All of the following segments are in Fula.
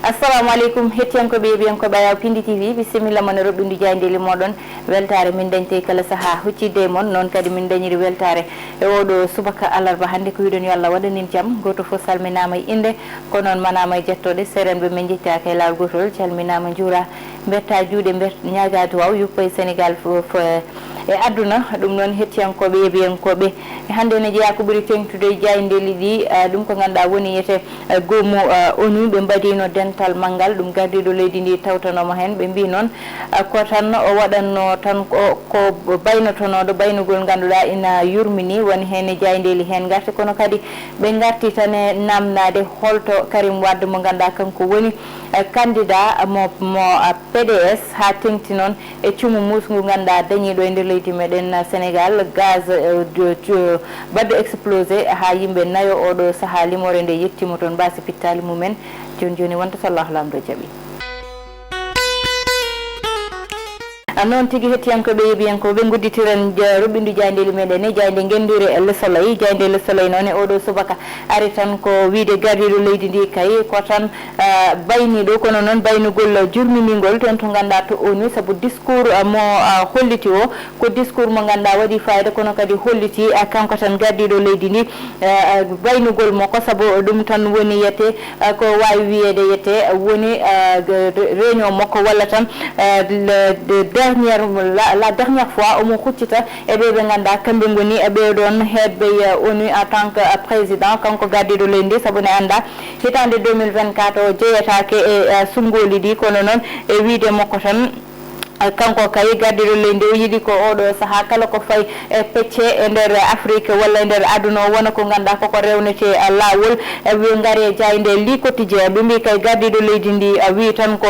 assalamu alaikum hettiyankoɓe yeɓiyankoɓe ayaw Pindi TV bisimilla moon e roɓɓindu jayndeli moɗon weltare min dañte kala saaha huccidde e moon noon kadi min dañiri weltare e oɗo subaka alarba hannde ko wiɗon yo Allah waɗanin jaam goto foof salminama e inde ko noon manama e jettoɗe serenɓe min jettaka e lawol gotol calminama juura berta juuɗe ñaga duwaw yuppa e Sénégal fof e aduna ɗum noon hettiyankoɓe yeɓiyankoɓe hannde ne jeeya ko ɓuuri tengtude jayndeli ɗi ɗum ko ganduɗa woni yiyete goomu ONU ɓe mbaɗino dental manggal ɗum gardiɗo leydi ndi tawtanoma hen ɓe mbi noon ko tan o waɗanno tan ko baynotonoɗo baynugol ganduɗa ina yurmini woni hen e jayndeli hen garti kono kadi ɓe garti tan e namnade holto Karim Wade mo ganduɗa kanko woni candidat mo PDS ha tengti noon e cuumu musgu ganduɗa dañiɗo e nder leydi meɗen Sénégal gaz badɗo explosé ha yimɓe nayo oɗo saaha limore nde yettima toon mbasi pittali mumen joni wonta so Allah lamɗo jaaɓi noon tigui hettiyankoɓe yeeɓiyankoɓe gudditiren roɓɓindu jayndeli meɗen e jayde gendure Le Soleil jayde Le Soleil noon e oɗo subaka ari tan ko wiide gardiɗo leydi ndi kay ko tan bayniɗo kono noon baynugol jurminigol toon to ganduɗa to ONU saabu discours mo holliti o ko discours mo ganduɗa waɗi fayida kono kadi holliti kanko tan gardiɗo leydi ndi baynugol makko saabu ɗum tan woni yette ko wawi wiyede yette woni réunion makko walla tan la dernière fois omo huccita e ɓe ganduɗa kamɓe goni ɓeɗon heɓɓe ONU en tant que président kanko gardiɗo leydi ndi saabu ne anda hitande 2024 o jeeyatake e sungoli ɗi kono noon e wiide makko tan kanko kay gardiɗo leydi o yiiɗi ko oɗo saaha kala ko fayi e pecce e nder Afrique walla e nder aduna o wona ko ganduɗa koko rewnete lawol ɓe gaare jayde li quotidien ɓe mbi kay gardiɗo leydi ndi wi tan ko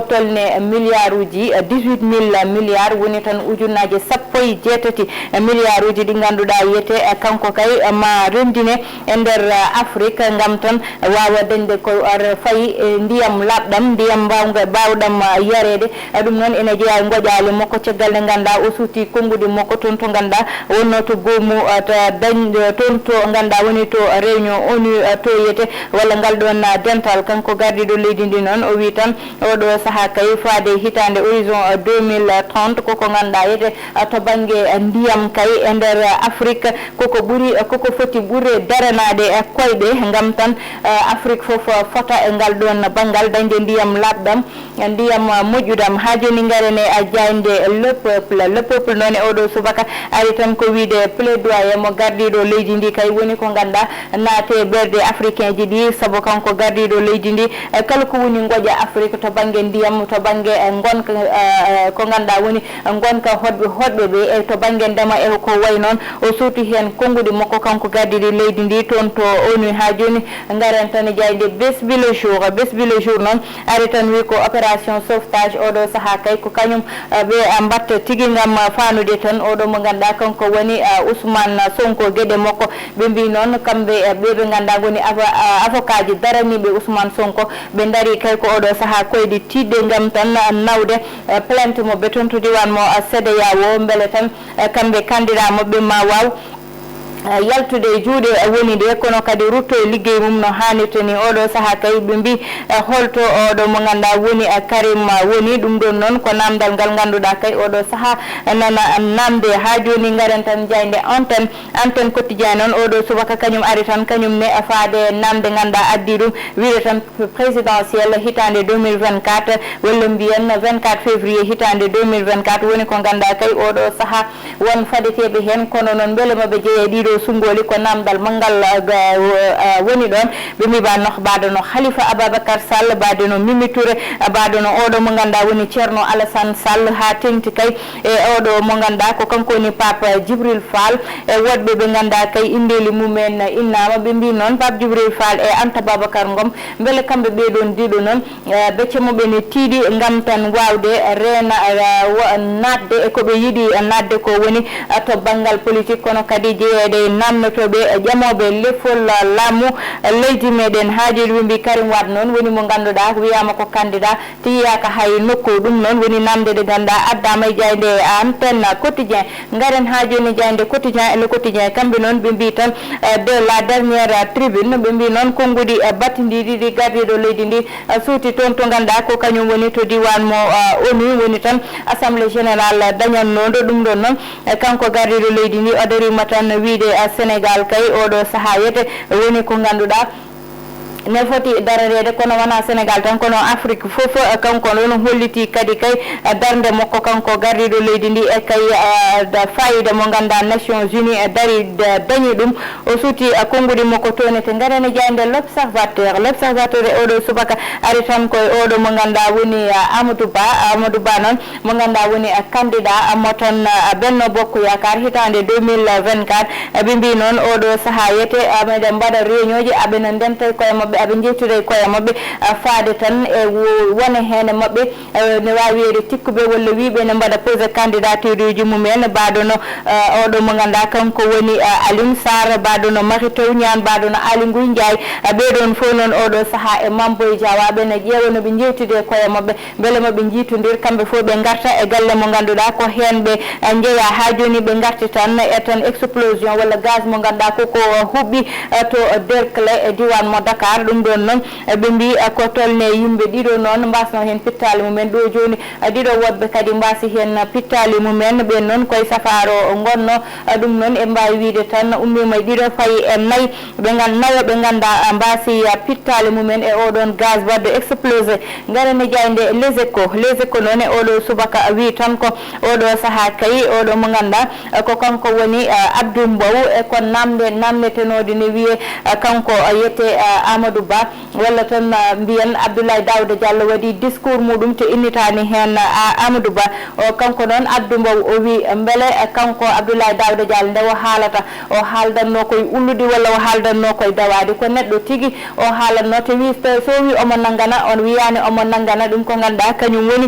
tolne milliard uji 18 000 milliards woni tan ujunnaje 17 milliard uji ɗi ganduɗa yiyete kanko kay ma rendine e nder Afrique gam tan wawa dañde ko fayi ndiyam labɗam ndiyam bawɗam yarede ɗum noon ene jeeya goƴali makko caggal nde ganduɗa o suuti konngudi makko toon to ganduɗa wonno to goomu toon to ganduɗa woni to réunion ONU to yiyete walla ngal ɗon dental kanko gardiɗo leydi ndi noon o wi tan oɗo saaha kay faade hitande horizon 2030 koko ganduɗa yiyete to banggue ndiyam kay e nder Afrique koko foti ɓuure daranade e koyɗe gam tan Afrique foof fota e ngal ɗon banggal dañde ndiyam labɗam ndiyam moƴƴudam ha joni garene a jayde le peuple noon e oɗo subaka ari tan ko wiide plaidoyer mo gardiɗo leydi ndi kay woni ko ganduɗa naate ɓerde africain ji ɗi saabu kanko gardiɗo leydi ndi kala ko woni goƴa Afrique to banggue ndiyam to banggue gonka ko ganduɗa woni gonka hoɗɓe ɓe e to banggue ndema e ko way noon o suuti hen konngudi makko kanko gardiɗo leydi ndi toon to ONU ha joni garen tan jayde besbi le jour noon ari tan wi ko opération sauvetage oɗo saaha kay ko kañum ɓe mbatta tigui gam fanude tan oɗo mo ganduɗa kanko woni Ousmane Sonko gueɗe makko ɓe mbi noon kamɓe ɓe ganduɗa woni avocat ji daraniɓe Ousmane Sonko ɓe daari kay ko oɗo saaha koyɗe tidde gam tan nawde plainte mo ɓe toon to diwan mo CEDEAO beele tan kamɓe candidat mabɓe ma waw yaltude juuɗe woni de kono kadi rutto e liggey mum no hannirta ni oɗo saaha kay ɓe mbi holto oɗo mo ganduɗa woni Karim woni ɗum ɗon noon ko namdal ngal ganduɗa kay oɗo saaha nana namde ha joni garen tan jayde antenne quotidien noon oɗo subaka kañum ari tan kañum ne faade namde ganduɗa addi ɗum wiide tan présidentiel hitande 2024 walla mbiyen 24 février hitande 2024 woni ko ganduɗa kay oɗo saaha won fadeteɓe hen kono noon beele maɓe jeeye ɗiɗo sungoli ko namdal mangal woni ɗon ɓe mbi baɗono Khalifa Ababacar Sall baɗono Mimi Touré baɗono oɗo mo ganduɗa woni Ceerno Alassane Sall ha tengti kay e oɗo mo ganduɗa ko kanko woni Pape Djibril Fall e woɗɓe ɓe ganduɗa kay indeli mumen innama ɓe mbi noon Pape Djibril Fall e Anta Babacar Ngom beele kamɓe ɓeɗon diɗo noon becce moɓene tiiɗi gam tan wawde reena natde e koɓe yiiɗi natde ko woni to banggal politique kono kadi jeeyede e namnotoɓe ƴamoɓe lefol laamu leydi meɗen haaji ɓe mbi Karim Wade noon woni mo ganduɗa wiyama ko candidat tiyaka hay nokku ɗum noon woni namde de ganda addama e jayde antenne quotidien garen ha joni jayde quotidien et le quotidien kamɓe noon ɓe mbi tan de la dernière tribune ɓe mbi noon konngudi battidiɗi ɗi gardiɗo leydi ndi suuti toon to ganda ko kañum woni to diwan mo ONU woni tan assemblée générale dañannoɗo ɗum ɗon noon kanko gardiɗo leydi ndi o darima tan wiide Sénégal kay oɗo saaha yete woni ko ganduɗa ne foti dararede kono wona Sénégal tan kono Afrique fof kanko ɗon holliti kadi kay darde makko kanko gardiɗo leydi ndi e kay fayida mo ganda Nations Unies dari dañi ɗum o suuti konngudi makko tonete garane jayde l'observateur e oɗo subaka ari tan koye oɗo mo ganda woni Amadou Ba noon mo ganda woni candidat mo tan Benno Bokk Yakar hitande 2024 ɓe mbi noon oɗo saaha yete meɗen mbaɗa réunion ji aɓene ndenta koye mabɓe aɓe jettude koye mabɓe faade tan e wona hene mabɓe ne wawi wiyede tikkuɓe walla wiɓe ne mbaɗa posé candidature uji mumen baɗono oɗo mo ganduɗa kanko woni Alioune Sarr baɗono Mary Teuw Niane baɗono Aly Ngouille Ndiaye ɓeɗon fof noon oɗo saaha e Mamboy Diawa ɓene ƴeewa no ɓe jewtude koye mabɓe beele moɓe jiitodir kamɓe fof ɓe garta e galle mo ganduɗa ko hen ɓe jeeya ha joni ɓe garti tan e tan explosion walla gaz mo ganduɗa koko huɓɓi to Derklé e diwan mo Dakar ɗum ɗon noon ɓe mbi ko tolne yimɓe ɗiɗo noon mbasno hen pittali mumen ɗo joni ɗiɗo woɗɓe kadi mbasi hen pittali mumen ɓen noon koye safaro gonno ɗum noon e mbawi wiide tan ummima ɗiɗo fayi e nayyi nayo ɓe ganda mbasi pittali mumen e oɗon gaz wadde explosé garane jayde les échos noon e oɗo subaka wi tan ko oɗo saaha kay oɗo mo ganda ko kanko woni Abdou Mbow e ko namdetenode ne wiye kanko yette Amadou Ba walla tan mbiyen Abdoulaye Daouda Diallo waɗi discours muɗum to innitani hen Amadou Ba o kanko noon Abdou Mbow o wi beele kanko Abdoulaye Daouda Diallo nde o haalata o haaldanno koye ullude walla o haaldanno koye dawade ko neɗɗo tigui o haalanno to wi so wi omo naggana on wiyani omo naggana ɗum ko ganduɗa kañum woni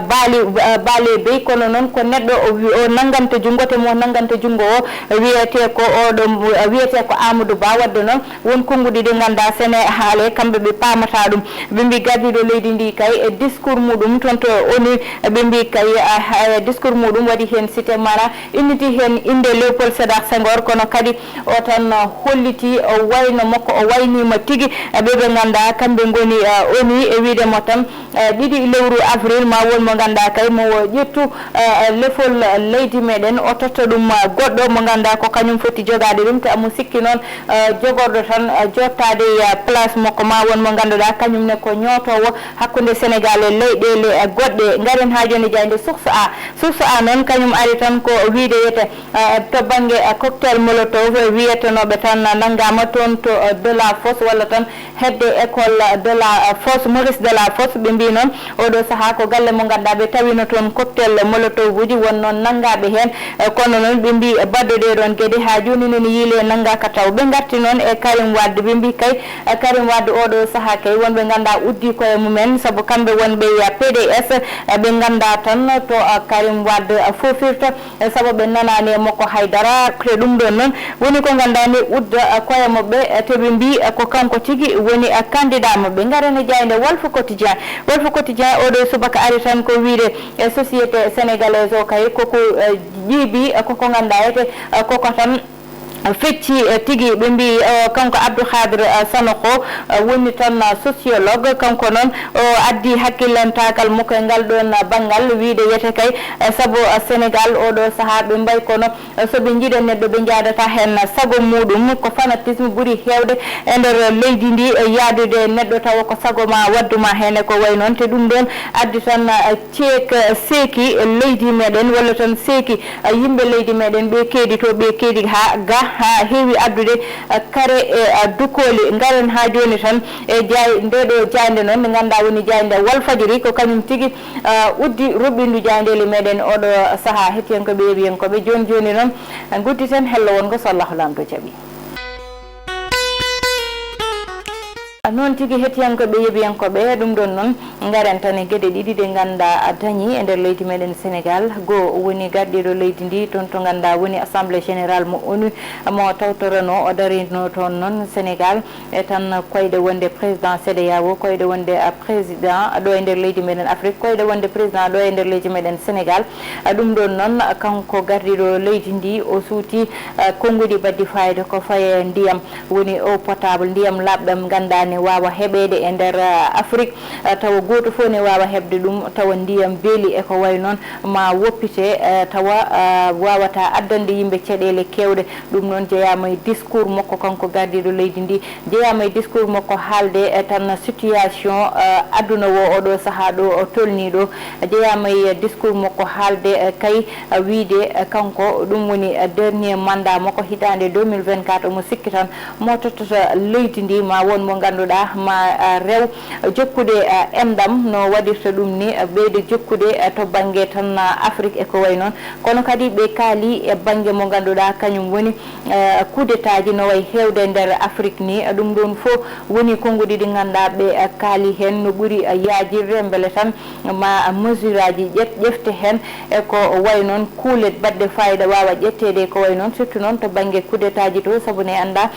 baale bey kono noon ko neɗɗo o nagganta junggo te mo nagganta junggo o wiyete ko Amadou Ba wadde noon won konngudi ɗi ganduɗa sene haale kamɓe ɓe pamata ɗum ɓe mbi gardiɗo leydi ndi kay e discours muɗum toon to ONU ɓe mbi kay discours muɗum waɗi hen cité mana inniti hen inde Léopold Sédar Senghor kono kadi o tan holliti o wayno makko o waynima tigui ɓeɓe ganduɗa kamɓe goni ONU e wiidemo tan 2 lewru avril ma won mo ganduɗa kay mo ƴettu lefol leydi meɗen o totta ɗum goɗɗo mo ganduɗa ko kañum foti jogade ɗum te amo sikki noon jogorɗo tan jottade place makko ma won mo ganduɗa kañumne ko ñootowo hakkude Sénégal e leyɗele goɗɗe garen ha joni jayde source a noon kañum ari tan ko wiide wiyete to banggue cocktail molotov wiyetenoɓe tan nanggama toon to de la fosse walla tan hedde école de la fosse Maurice de la fosse ɓe mbi noon oɗo saaha ko galle mo ganduɗa ɓe tawino toon cocktail molotov uji won noon nanggaɓe hen kono noon ɓe mbi badde ɗe ɗon gueɗe ha joni nene yiile nanggaka taw ɓe garti noon e Karim Wade ɓe mbi kay Karim Wade oɗo saaha kay wonɓe ganduɗa uddi koye mumen saabu kamɓe wonɓe PDS ɓe ganda tan to Karim Wade fofirta saabu ɓe nanani e makko haydara te ɗum ɗon noon woni ko gandani udda koye mabɓe to ɓe mbi ko kanko tigui woni candidat mabɓe garane jayde Walf Quotidien oɗo subaka ari tan ko wiide société sénégalaise o kay koko jiibi koko ganduɗa ete koko tan fecci tigui ɓe mbi kanko Abdou Khadre Sanokho woni tan sociologue kanko noon o addi hakkillantakal makko e ngal ɗon banggal wiide wiyete kay saabu Sénégal oɗo saaha ɓe mbay kono soɓe jiiɗa neɗɗo ɓe jadata hen sago muɗum ko fanatisme ɓuuri hewde e nder leydi ndi yaadude neɗɗo tawa ko sago ma wadduma hen ko way noon te ɗum ɗon addi tan seeki leydi meɗen walla tan seeki yimɓe leydi meɗen ɓe keedito ɓe keedi ha ga ha heewi addude kare e dukoli garen ha joni tan e ndeɗo jayde noon nde ganduɗa woni jayde Walfadjri ko kañum tigui uddi ruɓɓindu jaydeli meɗen oɗo saaha hettiyankoɓe yeeɓiyankoɓe joni noon gudditen hello wongo so Allahu lamdo jaaɓi non tigi hettiyankoɓe yeɓiyankoɓe ɗum ɗon noon garen tan e gueɗe ɗiɗi ɗe ganduɗa dañi e nder leydi meɗen Sénégal goo woni garɗiɗo leydi ndi toon to ganduɗa woni assemblée générale mo ONU mo tawtorano o darino toon noon Sénégal e tan koyɗe wonde président CEDEAO koyɗe wonde président ɗo e nder leydi meɗen Afrique koyɗe wonde président ɗo e nder leydi meɗen Sénégal ɗum ɗon noon kanko garɗiɗo leydi ndi o suuti konngudi baddi fayida ko faye ndiyam woni eau potable ndiyam labɗam gandane wawa heɓede e nder Afrique tawa goto fof ne wawa hebde ɗum tawa ndiyam beeli e ko way noon ma woppite tawa wawata addande yimɓe caɗele kewɗe ɗum noon jeeyama e discours makko kanko gardiɗo leydi ndi jeeyama e discours makko haalde tan situation aduna wo oɗo saaha ɗo o tolni ɗo jeeyama e discours makko haalde kay wiide kanko ɗum woni dernier mandat makko hitande 2024 omo sikki tan mo tottata leydi ndi ma won mo ganduɗa ma rew jokkude endam no waɗirta ɗum ni ɓeyde jokkude to banggue tan Afrique e ko way noon kono kadi ɓe kaali e banggue mo ganduɗa kañum woni coup d'état ji no way hewde nder Afrique ni ɗum ɗon fof woni konngudi ɗi ganduɗa ɓe kaali hen no ɓuuri yaajirde beele tan ma mesure aji ƴefte hen e ko way noon kuulet badde fayida wawa ƴettede ko way noon surtout noon to banggue coup d'état ji to saabu ne anda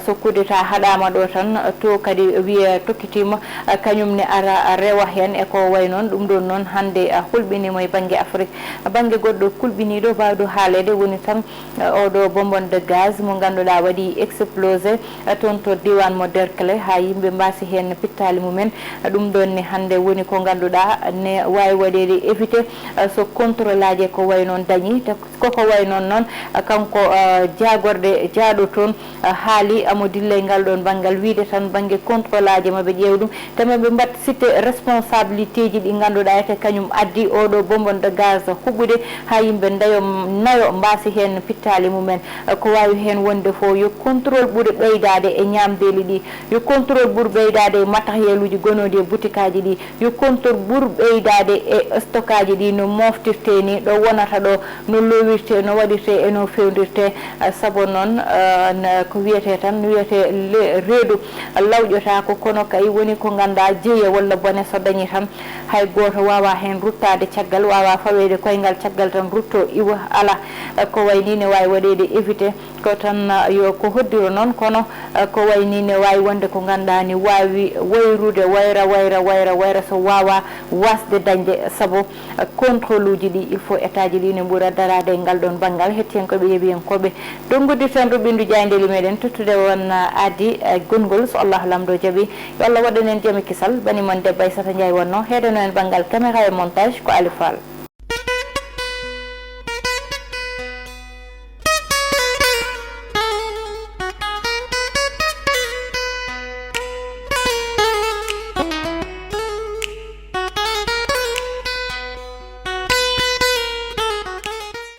so coup d'état haɗama ɗo tan to kadi wiye tokkitima kañum ne ara rewa hen e ko way noon ɗum ɗon noon hande hulɓinimo e banggue Afrique banggue goɗɗo kulɓiniɗo bawɗo haalede woni tan oɗo bonbonne de gaz mo ganduɗa waɗi explosé toon to diwan mo Derklé ha yimɓe mbasi hen pittali mumen ɗum ɗon ne hande woni ko ganduɗa ne wawi waɗede évité so contrôle aji ko way noon dañi koko way noon noon kanko jagorde jaaɗo toon haali amo dilla e ngal ɗon banggal wiide tan banggue contrôle aji maɓe ƴeew ɗum tamaɓe mbat cité responsabilité ji ɗi ganduɗa ete kañum addi oɗo bonbonne de gaz huɓɓude ha yimɓe nayo mbasi hen pittali mumen ko wawi hen wonde fo yo contrôle ɓuuri ɓeydade e ñamdeli ɗi yo contrôle ɓuuri ɓeydade e matériel uji gonodi e boutique aji ɗi yo contrôle ɓuuri ɓeydade e stock aji ɗi no moftirte ni ɗo wonata ɗo no lowirte no waɗirte e no fewdirte saabu noon ko wiyete tan wiyete reedu lawƴotako kono kay woni ko ganda jeeya walla bone so dañi tan hay goto wawa hen ruttade caggal wawa fawede koyngal caggal tan rutto iwa ala ko wayni ne wawi waɗede évité ko tan yo ko hoddiro noon kono ko wayni ne wawi wonde ko ganduɗa ni wawi wayrude wayra so wawa wasde dañde saabu contrôle uji ɗi il faut état ji ɗi ne ɓuura darade e ngal ɗon banggal hettiyankoɓe yeeɓiyankoɓe donngudi tan ruɓindu jayndeli meɗen tottude won addi gongol so Allah lamdo jaaɓi yo Allah waɗanen jaami kisal bani mon debbo Aissata Ndiaye wonno heeɗano en banggal caméra e montage ko Ali Fall.